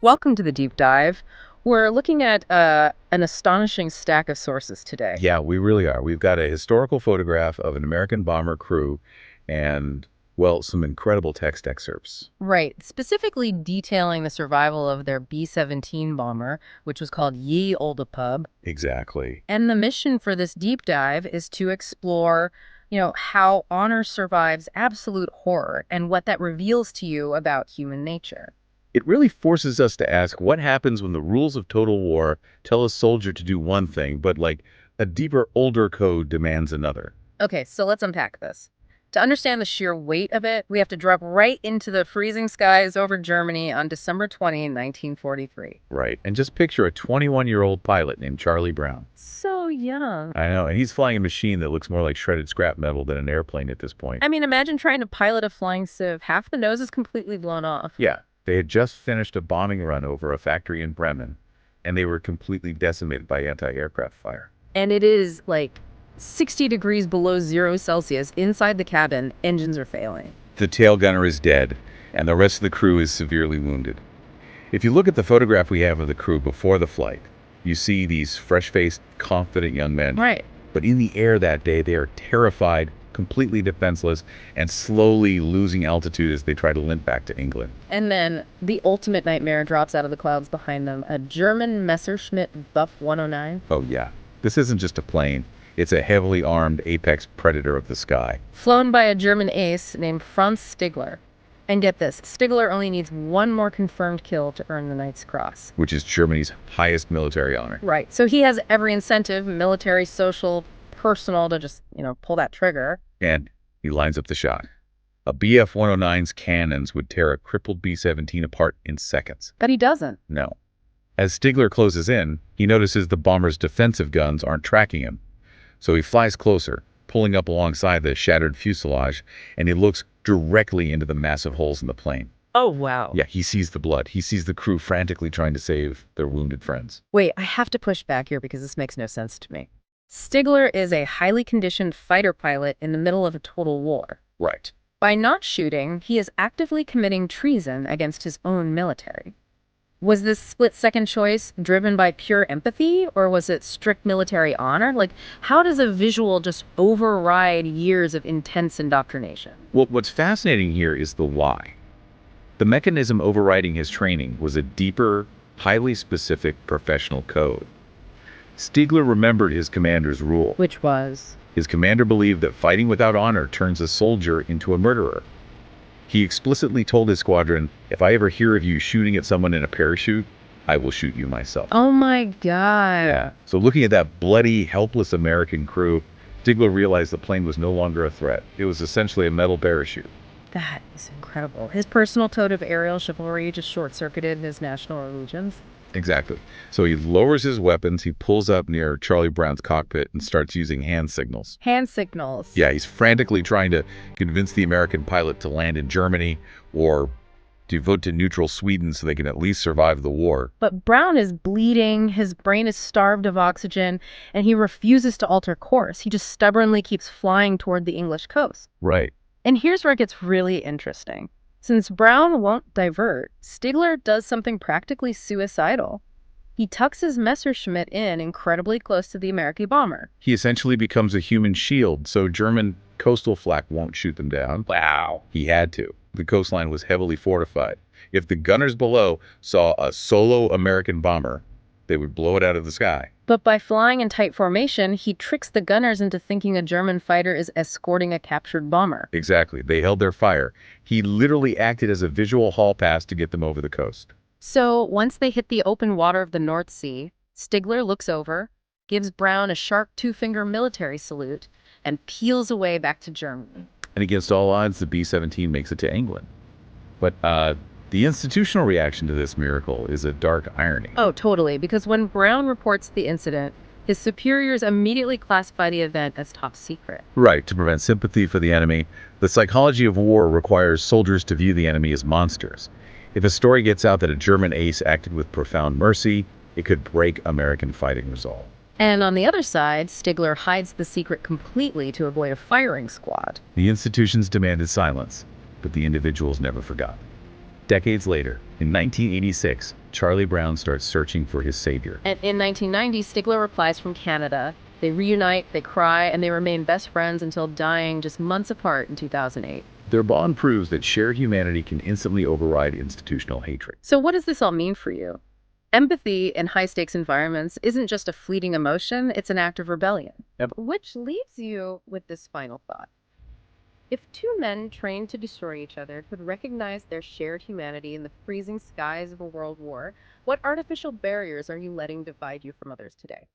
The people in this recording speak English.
Welcome to the deep dive. We're looking at an astonishing stack of sources today. Yeah, we really are. We've got a historical photograph of an American bomber crew and, well, some incredible text excerpts. Right, specifically detailing the survival of their B-17 bomber, which was called Ye Olde Pub. Exactly. And the mission for this deep dive is to explore, how honor survives absolute horror and what that reveals to you about human nature. It really forces us to ask what happens when the rules of total war tell a soldier to do one thing, but like a deeper, older code demands another. Okay, so let's unpack this. To understand the sheer weight of it, we have to drop right into the freezing skies over Germany on December 20, 1943. Right. And just picture a 21-year-old pilot named Charlie Brown. So young. I know, and he's flying a machine that looks more like shredded scrap metal than an airplane at this point. I mean, imagine trying to pilot a flying sieve. Half the nose is completely blown off. Yeah. They had just finished a bombing run over a factory in Bremen, and they were completely decimated by anti-aircraft fire. And it is like 60 degrees below 0 Celsius inside the cabin. Engines are failing. The tail gunner is dead, and the rest of the crew is severely wounded. If you look at the photograph we have of the crew before the flight, you see these fresh-faced, confident young men. Right. But in the air that day, they are terrified, completely defenseless, and slowly losing altitude as they try to limp back to England. And then the ultimate nightmare drops out of the clouds behind them. A German Messerschmitt Buff 109. Oh yeah, this isn't just a plane. It's a heavily armed apex predator of the sky. Flown by a German ace named Franz Stigler. And get this, Stigler only needs one more confirmed kill to earn the Knight's Cross. Which is Germany's highest military honor. Right. So he has every incentive, military, social, personal, to just, pull that trigger. And he lines up the shot. A BF-109's cannons would tear a crippled B-17 apart in seconds. But he doesn't. No. As Stigler closes in, he notices the bomber's defensive guns aren't tracking him. So he flies closer, pulling up alongside the shattered fuselage, and he looks directly into the massive holes in the plane. Oh, wow. Yeah, he sees the blood. He sees the crew frantically trying to save their wounded friends. Wait, I have to push back here because this makes no sense to me. Stigler is a highly conditioned fighter pilot in the middle of a total war. Right. By not shooting, he is actively committing treason against his own military. Was this split-second choice driven by pure empathy, or was it strict military honor? Like, how does a visual just override years of intense indoctrination? Well, what's fascinating here is the why. The mechanism overriding his training was a deeper, highly specific professional code. Stigler remembered his commander's rule. Which was? His commander believed that fighting without honor turns a soldier into a murderer. He explicitly told his squadron, if I ever hear of you shooting at someone in a parachute, I will shoot you myself. Oh my God. Yeah. So looking at that bloody, helpless American crew, Stigler realized the plane was no longer a threat. It was essentially a metal parachute. That is incredible. His personal code of aerial chivalry just short-circuited his national allegiance. Exactly. So he lowers his weapons, he pulls up near Charlie Brown's cockpit and starts using hand signals. Hand signals. Yeah, he's frantically trying to convince the American pilot to land in Germany or to vote to neutral Sweden so they can at least survive the war. But Brown is bleeding, his brain is starved of oxygen, and he refuses to alter course. He just stubbornly keeps flying toward the English coast. Right. And here's where it gets really interesting. Since Brown won't divert, Stigler does something practically suicidal. He tucks his Messerschmitt in incredibly close to the American bomber. He essentially becomes a human shield, so German coastal flak won't shoot them down. Wow. He had to. The coastline was heavily fortified. If the gunners below saw a solo American bomber, they would blow it out of the sky. But by flying in tight formation, he tricks the gunners into thinking a German fighter is escorting a captured bomber. Exactly. They held their fire. He literally acted as a visual hall pass to get them over the coast. So once they hit the open water of the North Sea, Stigler looks over, gives Brown a sharp two-finger military salute, and peels away back to Germany. And against all odds, the B-17 makes it to England. But the institutional reaction to this miracle is a dark irony. Oh, totally. Because when Brown reports the incident, his superiors immediately classify the event as top secret. Right, to prevent sympathy for the enemy. The psychology of war requires soldiers to view the enemy as monsters. If a story gets out that a German ace acted with profound mercy, it could break American fighting resolve. And on the other side, Stigler hides the secret completely to avoid a firing squad. The institutions demanded silence, but the individuals never forgot. Decades later, in 1986, Charlie Brown starts searching for his savior. And in 1990, Stigler replies from Canada. They reunite, they cry, and they remain best friends until dying just months apart in 2008. Their bond proves that shared humanity can instantly override institutional hatred. So what does this all mean for you? Empathy in high-stakes environments isn't just a fleeting emotion, it's an act of rebellion. Yep. Which leaves you with this final thought. If two men trained to destroy each other could recognize their shared humanity in the freezing skies of a world war, what artificial barriers are you letting divide you from others today?